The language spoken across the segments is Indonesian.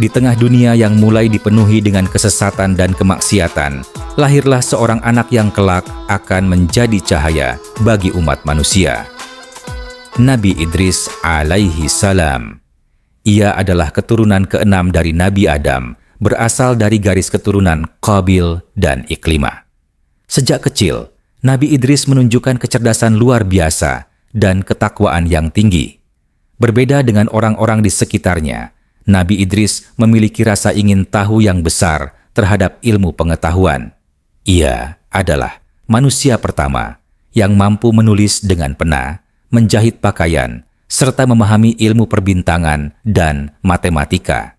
Di tengah dunia yang mulai dipenuhi dengan kesesatan dan kemaksiatan, lahirlah seorang anak yang kelak akan menjadi cahaya bagi umat manusia. Nabi Idris alaihi salam. Ia adalah keturunan keenam dari Nabi Adam, berasal dari garis keturunan Qabil dan Iklimah. Sejak kecil, Nabi Idris menunjukkan kecerdasan luar biasa dan ketakwaan yang tinggi. Berbeda dengan orang-orang di sekitarnya, Nabi Idris memiliki rasa ingin tahu yang besar terhadap ilmu pengetahuan. Ia adalah manusia pertama yang mampu menulis dengan pena, menjahit pakaian, serta memahami ilmu perbintangan dan matematika.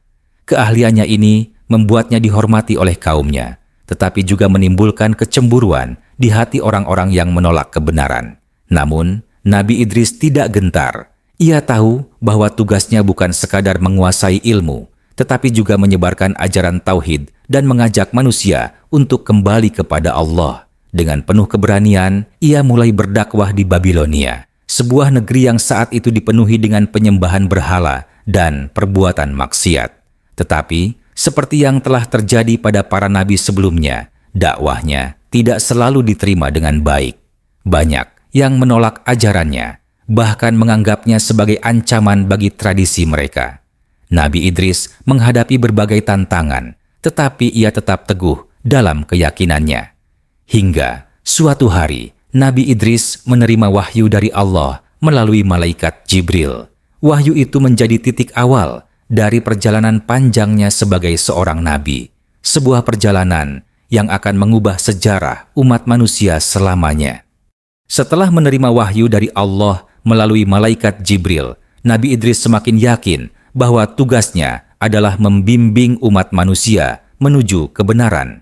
Keahliannya ini membuatnya dihormati oleh kaumnya, tetapi juga menimbulkan kecemburuan di hati orang-orang yang menolak kebenaran. Namun, Nabi Idris tidak gentar. Ia tahu bahwa tugasnya bukan sekadar menguasai ilmu, tetapi juga menyebarkan ajaran tauhid dan mengajak manusia untuk kembali kepada Allah. Dengan penuh keberanian, ia mulai berdakwah di Babilonia, sebuah negeri yang saat itu dipenuhi dengan penyembahan berhala dan perbuatan maksiat. Tetapi, seperti yang telah terjadi pada para nabi sebelumnya, dakwahnya tidak selalu diterima dengan baik. Banyak yang menolak ajarannya, bahkan menganggapnya sebagai ancaman bagi tradisi mereka. Nabi Idris menghadapi berbagai tantangan, tetapi ia tetap teguh dalam keyakinannya. Hingga suatu hari, Nabi Idris menerima wahyu dari Allah melalui malaikat Jibril. Wahyu itu menjadi titik awal dari perjalanan panjangnya sebagai seorang nabi. Sebuah perjalanan yang akan mengubah sejarah umat manusia selamanya. Setelah menerima wahyu dari Allah melalui malaikat Jibril, Nabi Idris semakin yakin bahwa tugasnya adalah membimbing umat manusia menuju kebenaran.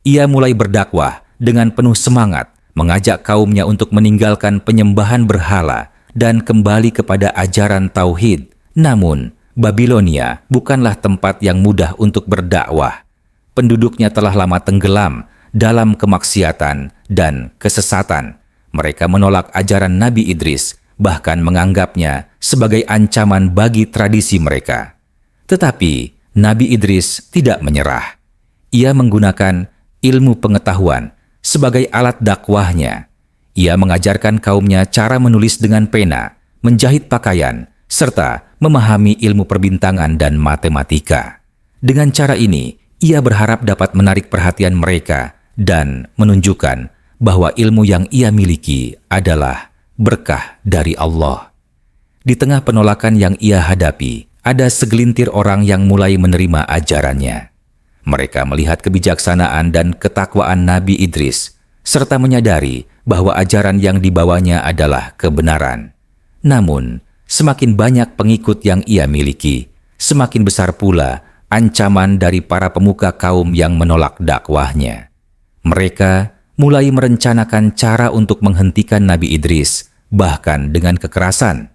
Ia mulai berdakwah dengan penuh semangat, mengajak kaumnya untuk meninggalkan penyembahan berhala dan kembali kepada ajaran tauhid. Namun, Babilonia bukanlah tempat yang mudah untuk berdakwah. Penduduknya telah lama tenggelam dalam kemaksiatan dan kesesatan. Mereka menolak ajaran Nabi Idris, bahkan menganggapnya sebagai ancaman bagi tradisi mereka. Tetapi Nabi Idris tidak menyerah. Ia menggunakan ilmu pengetahuan sebagai alat dakwahnya. Ia mengajarkan kaumnya cara menulis dengan pena, menjahit pakaian, serta memahami ilmu perbintangan dan matematika. Dengan cara ini, ia berharap dapat menarik perhatian mereka dan menunjukkan bahwa ilmu yang ia miliki adalah berkah dari Allah. Di tengah penolakan yang ia hadapi, ada segelintir orang yang mulai menerima ajarannya. Mereka melihat kebijaksanaan dan ketakwaan Nabi Idris, serta menyadari bahwa ajaran yang dibawanya adalah kebenaran. Namun, semakin banyak pengikut yang ia miliki, semakin besar pula ancaman dari para pemuka kaum yang menolak dakwahnya. Mereka mulai merencanakan cara untuk menghentikan Nabi Idris, bahkan dengan kekerasan.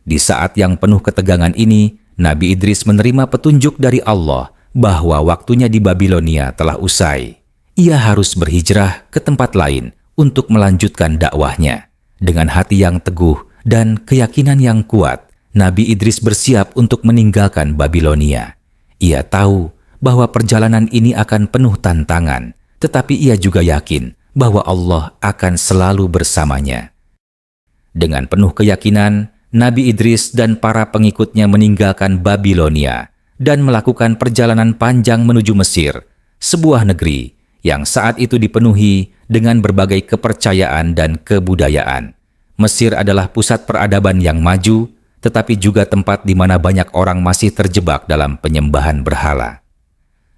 Di saat yang penuh ketegangan ini, Nabi Idris menerima petunjuk dari Allah bahwa waktunya di Babilonia telah usai. Ia harus berhijrah ke tempat lain untuk melanjutkan dakwahnya. Dengan hati yang teguh dan keyakinan yang kuat, Nabi Idris bersiap untuk meninggalkan Babilonia. Ia tahu bahwa perjalanan ini akan penuh tantangan, tetapi ia juga yakin bahwa Allah akan selalu bersamanya. Dengan penuh keyakinan, Nabi Idris dan para pengikutnya meninggalkan Babilonia dan melakukan perjalanan panjang menuju Mesir, sebuah negeri yang saat itu dipenuhi dengan berbagai kepercayaan dan kebudayaan. Mesir adalah pusat peradaban yang maju, tetapi juga tempat di mana banyak orang masih terjebak dalam penyembahan berhala.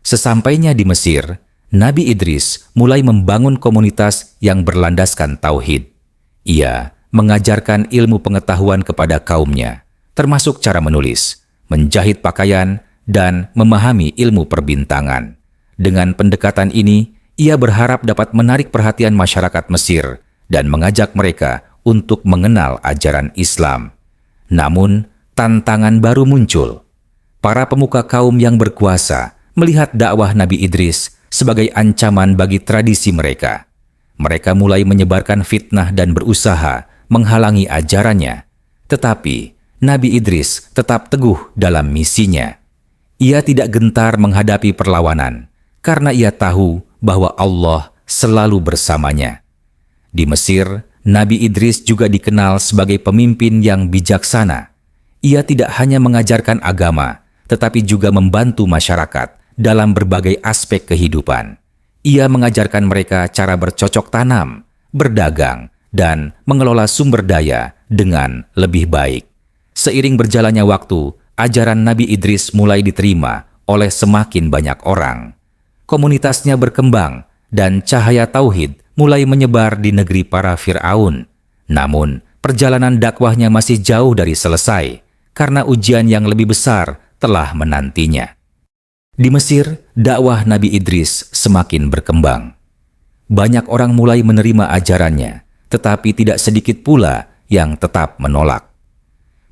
Sesampainya di Mesir, Nabi Idris mulai membangun komunitas yang berlandaskan tauhid. Ia mengajarkan ilmu pengetahuan kepada kaumnya, termasuk cara menulis, menjahit pakaian, dan memahami ilmu perbintangan. Dengan pendekatan ini, ia berharap dapat menarik perhatian masyarakat Mesir dan mengajak mereka untuk mengenal ajaran Islam. Namun, tantangan baru muncul. Para pemuka kaum yang berkuasa melihat dakwah Nabi Idris sebagai ancaman bagi tradisi mereka. Mereka mulai menyebarkan fitnah dan berusaha menghalangi ajarannya. Tetapi, Nabi Idris tetap teguh dalam misinya. Ia tidak gentar menghadapi perlawanan, karena ia tahu bahwa Allah selalu bersamanya. Di Mesir, Nabi Idris juga dikenal sebagai pemimpin yang bijaksana. Ia tidak hanya mengajarkan agama, tetapi juga membantu masyarakat dalam berbagai aspek kehidupan. Ia mengajarkan mereka cara bercocok tanam, berdagang, dan mengelola sumber daya dengan lebih baik. Seiring berjalannya waktu, ajaran Nabi Idris mulai diterima oleh semakin banyak orang. Komunitasnya berkembang dan cahaya tauhid mulai menyebar di negeri para Fir'aun. Namun, perjalanan dakwahnya masih jauh dari selesai karena ujian yang lebih besar telah menantinya. Di Mesir, dakwah Nabi Idris semakin berkembang. Banyak orang mulai menerima ajarannya, tetapi tidak sedikit pula yang tetap menolak.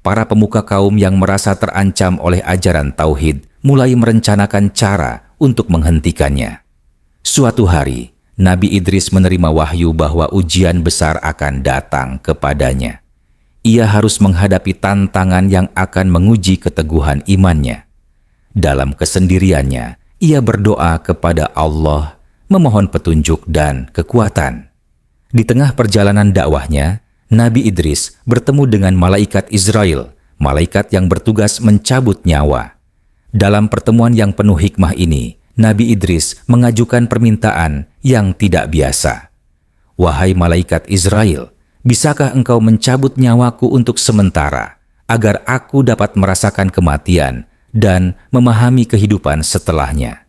Para pemuka kaum yang merasa terancam oleh ajaran tauhid mulai merencanakan cara untuk menghentikannya. Suatu hari, Nabi Idris menerima wahyu bahwa ujian besar akan datang kepadanya. Ia harus menghadapi tantangan yang akan menguji keteguhan imannya. Dalam kesendiriannya, ia berdoa kepada Allah, memohon petunjuk dan kekuatan. Di tengah perjalanan dakwahnya, Nabi Idris bertemu dengan malaikat Israel, malaikat yang bertugas mencabut nyawa. Dalam pertemuan yang penuh hikmah ini, Nabi Idris mengajukan permintaan yang tidak biasa. "Wahai malaikat Israel, bisakah engkau mencabut nyawaku untuk sementara, agar aku dapat merasakan kematian dan memahami kehidupan setelahnya?"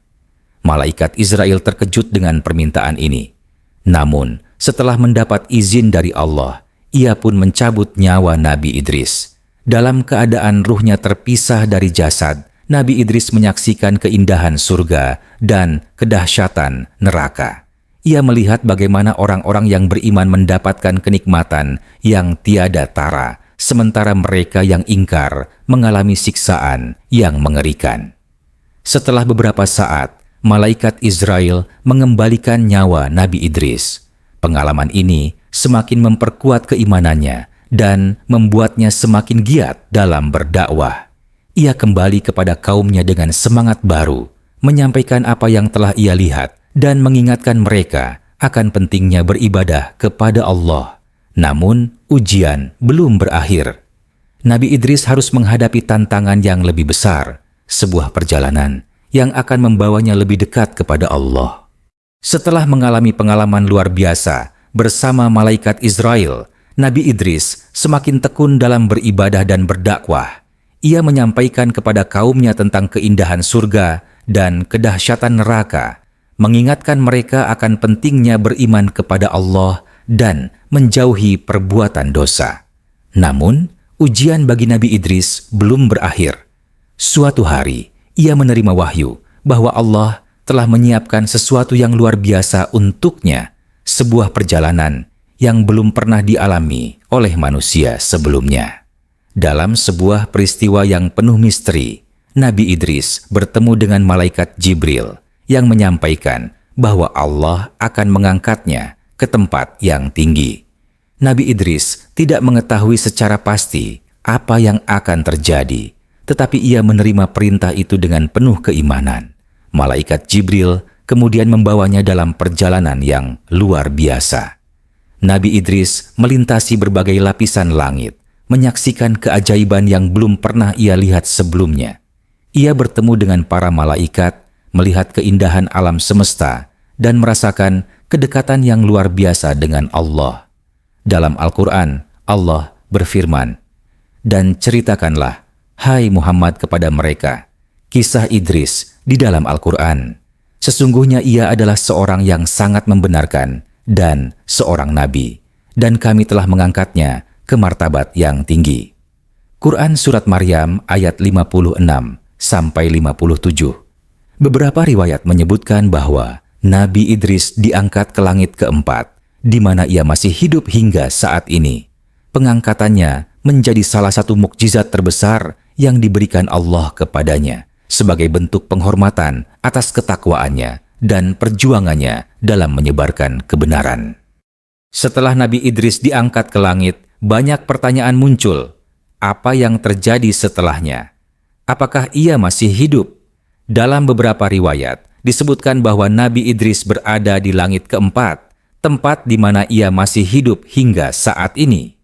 Malaikat Israel terkejut dengan permintaan ini. Namun, setelah mendapat izin dari Allah, ia pun mencabut nyawa Nabi Idris. Dalam keadaan ruhnya terpisah dari jasad, Nabi Idris menyaksikan keindahan surga dan kedahsyatan neraka. Ia melihat bagaimana orang-orang yang beriman mendapatkan kenikmatan yang tiada tara, sementara mereka yang ingkar mengalami siksaan yang mengerikan. Setelah beberapa saat, malaikat Israel mengembalikan nyawa Nabi Idris. Pengalaman ini semakin memperkuat keimanannya dan membuatnya semakin giat dalam berdakwah. Ia kembali kepada kaumnya dengan semangat baru, menyampaikan apa yang telah ia lihat dan mengingatkan mereka akan pentingnya beribadah kepada Allah. Namun, ujian belum berakhir. Nabi Idris harus menghadapi tantangan yang lebih besar, sebuah perjalanan yang akan membawanya lebih dekat kepada Allah. Setelah mengalami pengalaman luar biasa bersama malaikat Israel, Nabi Idris semakin tekun dalam beribadah dan berdakwah. Ia menyampaikan kepada kaumnya tentang keindahan surga dan kedahsyatan neraka, mengingatkan mereka akan pentingnya beriman kepada Allah dan menjauhi perbuatan dosa. Namun, ujian bagi Nabi Idris belum berakhir. Suatu hari, ia menerima wahyu bahwa Allah telah menyiapkan sesuatu yang luar biasa untuknya, sebuah perjalanan yang belum pernah dialami oleh manusia sebelumnya. Dalam sebuah peristiwa yang penuh misteri, Nabi Idris bertemu dengan malaikat Jibril yang menyampaikan bahwa Allah akan mengangkatnya ke tempat yang tinggi. Nabi Idris tidak mengetahui secara pasti apa yang akan terjadi, tetapi ia menerima perintah itu dengan penuh keimanan. Malaikat Jibril kemudian membawanya dalam perjalanan yang luar biasa. Nabi Idris melintasi berbagai lapisan langit, menyaksikan keajaiban yang belum pernah ia lihat sebelumnya. Ia bertemu dengan para malaikat, melihat keindahan alam semesta, dan merasakan kedekatan yang luar biasa dengan Allah. Dalam Al-Quran, Allah berfirman, "Dan ceritakanlah, hai Muhammad, kepada mereka kisah Idris di dalam Al-Quran. Sesungguhnya ia adalah seorang yang sangat membenarkan dan seorang nabi, dan kami telah mengangkatnya ke martabat yang tinggi." Quran Surat Maryam ayat 56-57. Beberapa riwayat menyebutkan bahwa Nabi Idris diangkat ke langit keempat, di mana ia masih hidup hingga saat ini. Pengangkatannya menjadi salah satu mukjizat terbesar yang diberikan Allah kepadanya, sebagai bentuk penghormatan atas ketakwaannya dan perjuangannya dalam menyebarkan kebenaran. Setelah Nabi Idris diangkat ke langit, banyak pertanyaan muncul. Apa yang terjadi setelahnya? Apakah ia masih hidup? Dalam beberapa riwayat, disebutkan bahwa Nabi Idris berada di langit keempat, tempat di mana ia masih hidup hingga saat ini.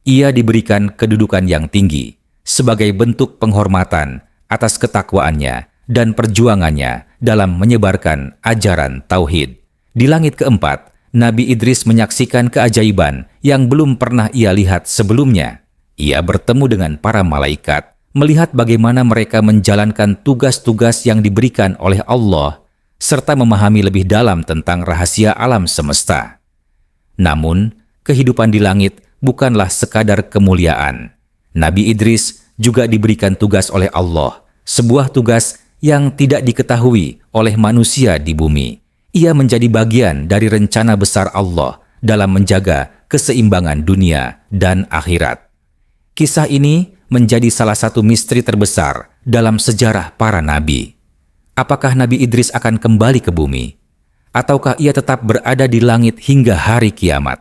Ia diberikan kedudukan yang tinggi sebagai bentuk penghormatan atas ketakwaannya dan perjuangannya dalam menyebarkan ajaran tauhid. Di langit keempat, Nabi Idris menyaksikan keajaiban yang belum pernah ia lihat sebelumnya. Ia bertemu dengan para malaikat, melihat bagaimana mereka menjalankan tugas-tugas yang diberikan oleh Allah, serta memahami lebih dalam tentang rahasia alam semesta. Namun, kehidupan di langit bukanlah sekadar kemuliaan. Nabi Idris juga diberikan tugas oleh Allah, sebuah tugas yang tidak diketahui oleh manusia di bumi. Ia menjadi bagian dari rencana besar Allah dalam menjaga keseimbangan dunia dan akhirat. Kisah ini menjadi salah satu misteri terbesar dalam sejarah para nabi. Apakah Nabi Idris akan kembali ke bumi? Ataukah ia tetap berada di langit hingga hari kiamat?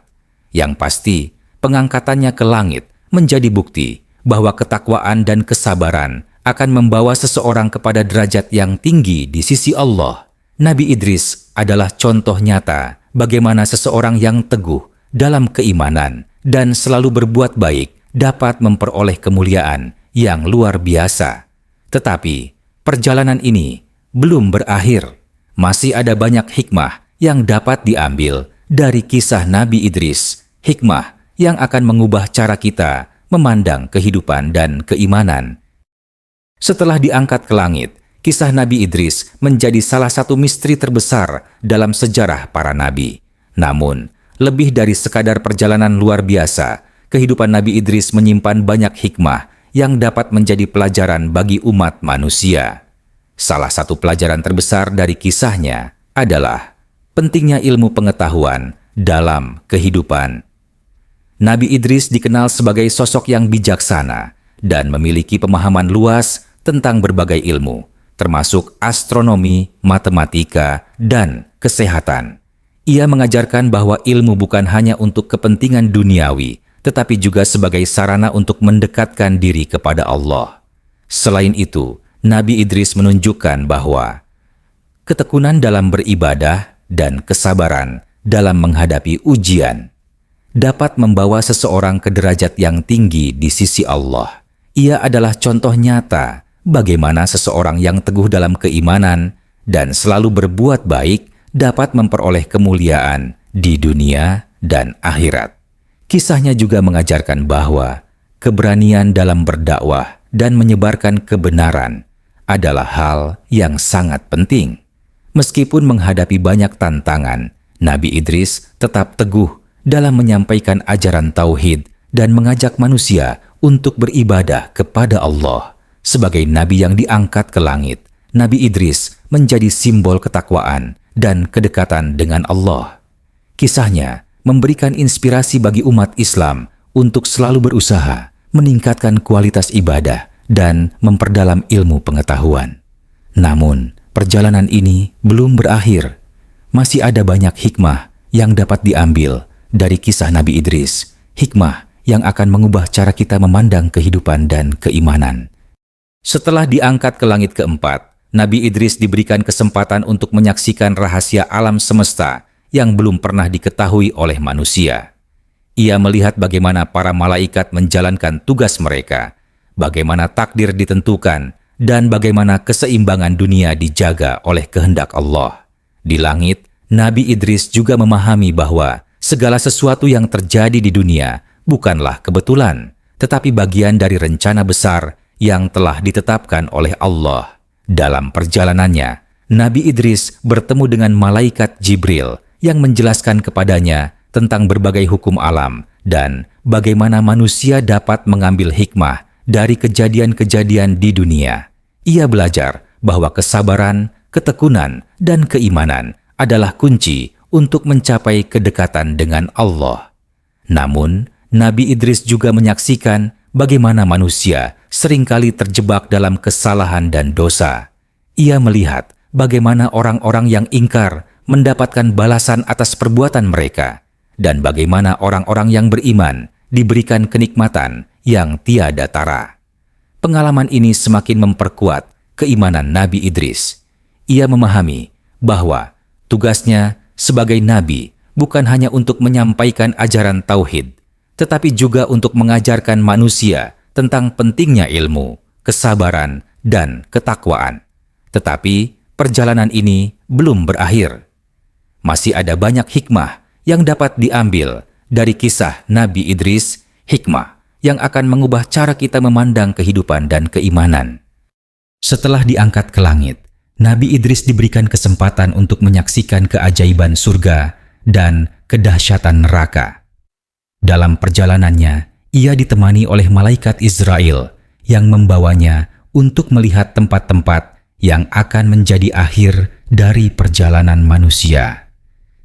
Yang pasti, pengangkatannya ke langit menjadi bukti bahwa ketakwaan dan kesabaran akan membawa seseorang kepada derajat yang tinggi di sisi Allah. Nabi Idris adalah contoh nyata bagaimana seseorang yang teguh dalam keimanan dan selalu berbuat baik dapat memperoleh kemuliaan yang luar biasa. Tetapi, perjalanan ini belum berakhir. Masih ada banyak hikmah yang dapat diambil dari kisah Nabi Idris. Hikmah yang akan mengubah cara kita memandang kehidupan dan keimanan. Setelah diangkat ke langit, kisah Nabi Idris menjadi salah satu misteri terbesar dalam sejarah para nabi. Namun, lebih dari sekadar perjalanan luar biasa, kehidupan Nabi Idris menyimpan banyak hikmah yang dapat menjadi pelajaran bagi umat manusia. Salah satu pelajaran terbesar dari kisahnya adalah pentingnya ilmu pengetahuan dalam kehidupan. Nabi Idris dikenal sebagai sosok yang bijaksana dan memiliki pemahaman luas tentang berbagai ilmu, termasuk astronomi, matematika, dan kesehatan. Ia mengajarkan bahwa ilmu bukan hanya untuk kepentingan duniawi, tetapi juga sebagai sarana untuk mendekatkan diri kepada Allah. Selain itu, Nabi Idris menunjukkan bahwa ketekunan dalam beribadah dan kesabaran dalam menghadapi ujian dapat membawa seseorang ke derajat yang tinggi di sisi Allah. Ia adalah contoh nyata bagaimana seseorang yang teguh dalam keimanan dan selalu berbuat baik dapat memperoleh kemuliaan di dunia dan akhirat. Kisahnya juga mengajarkan bahwa keberanian dalam berdakwah dan menyebarkan kebenaran adalah hal yang sangat penting. Meskipun menghadapi banyak tantangan, Nabi Idris tetap teguh dalam menyampaikan ajaran tauhid dan mengajak manusia untuk beribadah kepada Allah. Sebagai nabi yang diangkat ke langit, Nabi Idris menjadi simbol ketakwaan dan kedekatan dengan Allah. Kisahnya memberikan inspirasi bagi umat Islam untuk selalu berusaha meningkatkan kualitas ibadah dan memperdalam ilmu pengetahuan. Namun, perjalanan ini belum berakhir. Masih ada banyak hikmah yang dapat diambil dari kisah Nabi Idris, hikmah yang akan mengubah cara kita memandang kehidupan dan keimanan. Setelah diangkat ke langit keempat, Nabi Idris diberikan kesempatan untuk menyaksikan rahasia alam semesta yang belum pernah diketahui oleh manusia. Ia melihat bagaimana para malaikat menjalankan tugas mereka, bagaimana takdir ditentukan, dan bagaimana keseimbangan dunia dijaga oleh kehendak Allah. Di langit, Nabi Idris juga memahami bahwa segala sesuatu yang terjadi di dunia bukanlah kebetulan, tetapi bagian dari rencana besar yang telah ditetapkan oleh Allah. Dalam perjalanannya, Nabi Idris bertemu dengan malaikat Jibril yang menjelaskan kepadanya tentang berbagai hukum alam dan bagaimana manusia dapat mengambil hikmah dari kejadian-kejadian di dunia. Ia belajar bahwa kesabaran, ketekunan, dan keimanan adalah kunci untuk mencapai kedekatan dengan Allah. Namun, Nabi Idris juga menyaksikan bagaimana manusia seringkali terjebak dalam kesalahan dan dosa. Ia melihat bagaimana orang-orang yang ingkar mendapatkan balasan atas perbuatan mereka, dan bagaimana orang-orang yang beriman diberikan kenikmatan yang tiada tara. Pengalaman ini semakin memperkuat keimanan Nabi Idris. Ia memahami bahwa tugasnya sebagai nabi bukan hanya untuk menyampaikan ajaran tauhid, tetapi juga untuk mengajarkan manusia tentang pentingnya ilmu, kesabaran, dan ketakwaan. Tetapi perjalanan ini belum berakhir. Masih ada banyak hikmah yang dapat diambil dari kisah Nabi Idris, hikmah yang akan mengubah cara kita memandang kehidupan dan keimanan. Setelah diangkat ke langit, Nabi Idris diberikan kesempatan untuk menyaksikan keajaiban surga dan kedahsyatan neraka. Dalam perjalanannya, ia ditemani oleh malaikat Israel yang membawanya untuk melihat tempat-tempat yang akan menjadi akhir dari perjalanan manusia.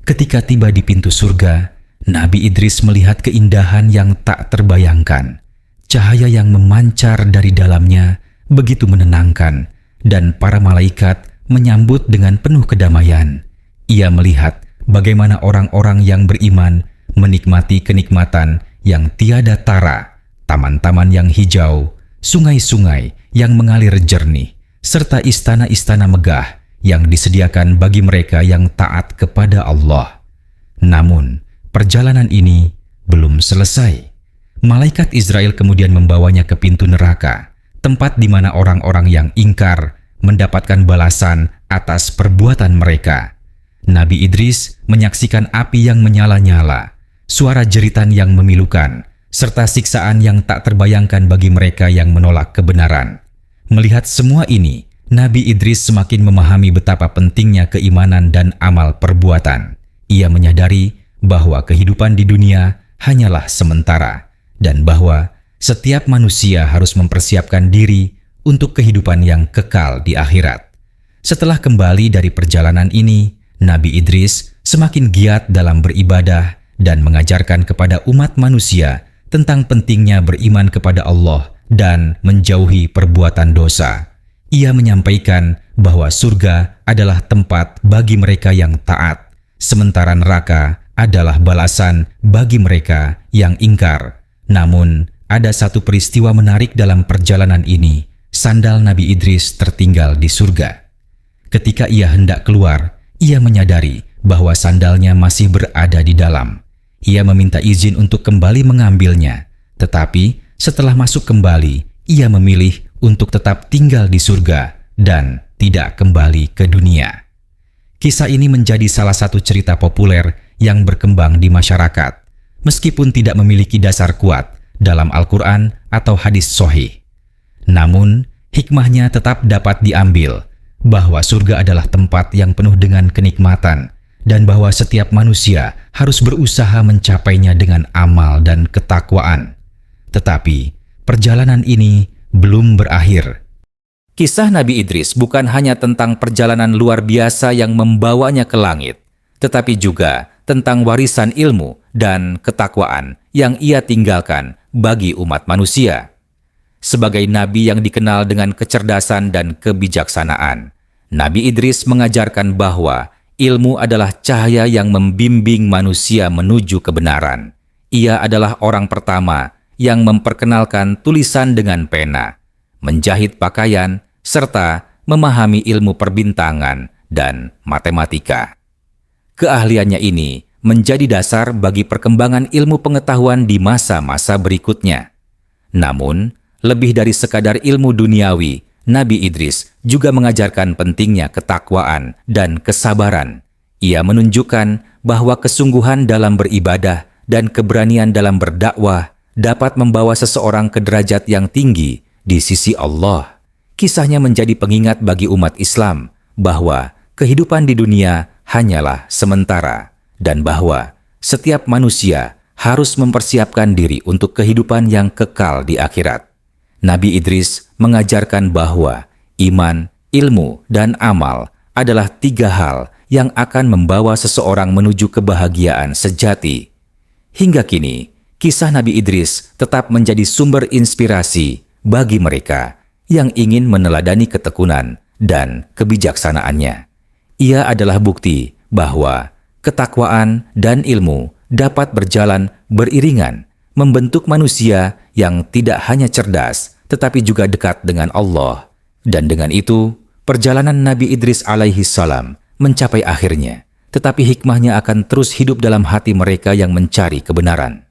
Ketika tiba di pintu surga, Nabi Idris melihat keindahan yang tak terbayangkan. Cahaya yang memancar dari dalamnya begitu menenangkan, dan para malaikat menyambut dengan penuh kedamaian. Ia melihat bagaimana orang-orang yang beriman menikmati kenikmatan yang tiada tara, taman-taman yang hijau, sungai-sungai yang mengalir jernih, serta istana-istana megah yang disediakan bagi mereka yang taat kepada Allah. Namun, perjalanan ini belum selesai. Malaikat Israel kemudian membawanya ke pintu neraka, tempat di mana orang-orang yang ingkar mendapatkan balasan atas perbuatan mereka. Nabi Idris menyaksikan api yang menyala-nyala, suara jeritan yang memilukan, serta siksaan yang tak terbayangkan bagi mereka yang menolak kebenaran. Melihat semua ini, Nabi Idris semakin memahami betapa pentingnya keimanan dan amal perbuatan. Ia menyadari bahwa kehidupan di dunia hanyalah sementara, dan bahwa setiap manusia harus mempersiapkan diri untuk kehidupan yang kekal di akhirat. Setelah kembali dari perjalanan ini, Nabi Idris semakin giat dalam beribadah dan mengajarkan kepada umat manusia tentang pentingnya beriman kepada Allah dan menjauhi perbuatan dosa. Ia menyampaikan bahwa surga adalah tempat bagi mereka yang taat, sementara neraka adalah balasan bagi mereka yang ingkar. Namun, ada satu peristiwa menarik dalam perjalanan ini. Sandal Nabi Idris tertinggal di surga. Ketika ia hendak keluar, ia menyadari bahwa sandalnya masih berada di dalam. Ia meminta izin untuk kembali mengambilnya, tetapi setelah masuk kembali, ia memilih untuk tetap tinggal di surga dan tidak kembali ke dunia. Kisah ini menjadi salah satu cerita populer yang berkembang di masyarakat, meskipun tidak memiliki dasar kuat dalam Al-Quran atau hadis sahih. Namun, hikmahnya tetap dapat diambil, bahwa surga adalah tempat yang penuh dengan kenikmatan, dan bahwa setiap manusia harus berusaha mencapainya dengan amal dan ketakwaan. Tetapi, perjalanan ini belum berakhir. Kisah Nabi Idris bukan hanya tentang perjalanan luar biasa yang membawanya ke langit, tetapi juga tentang warisan ilmu dan ketakwaan yang ia tinggalkan bagi umat manusia. Sebagai nabi yang dikenal dengan kecerdasan dan kebijaksanaan, Nabi Idris mengajarkan bahwa ilmu adalah cahaya yang membimbing manusia menuju kebenaran. Ia adalah orang pertama yang memperkenalkan tulisan dengan pena, menjahit pakaian, serta memahami ilmu perbintangan dan matematika. Keahliannya ini menjadi dasar bagi perkembangan ilmu pengetahuan di masa-masa berikutnya. Namun, lebih dari sekadar ilmu duniawi, Nabi Idris juga mengajarkan pentingnya ketakwaan dan kesabaran. Ia menunjukkan bahwa kesungguhan dalam beribadah dan keberanian dalam berdakwah dapat membawa seseorang ke derajat yang tinggi di sisi Allah. Kisahnya menjadi pengingat bagi umat Islam bahwa kehidupan di dunia hanyalah sementara, dan bahwa setiap manusia harus mempersiapkan diri untuk kehidupan yang kekal di akhirat. Nabi Idris mengajarkan bahwa iman, ilmu, dan amal adalah 3 hal yang akan membawa seseorang menuju kebahagiaan sejati. Hingga kini, kisah Nabi Idris tetap menjadi sumber inspirasi bagi mereka yang ingin meneladani ketekunan dan kebijaksanaannya. Ia adalah bukti bahwa ketakwaan dan ilmu dapat berjalan beriringan, membentuk manusia yang tidak hanya cerdas, tetapi juga dekat dengan Allah. Dan dengan itu, perjalanan Nabi Idris alaihi salam mencapai akhirnya, tetapi hikmahnya akan terus hidup dalam hati mereka yang mencari kebenaran.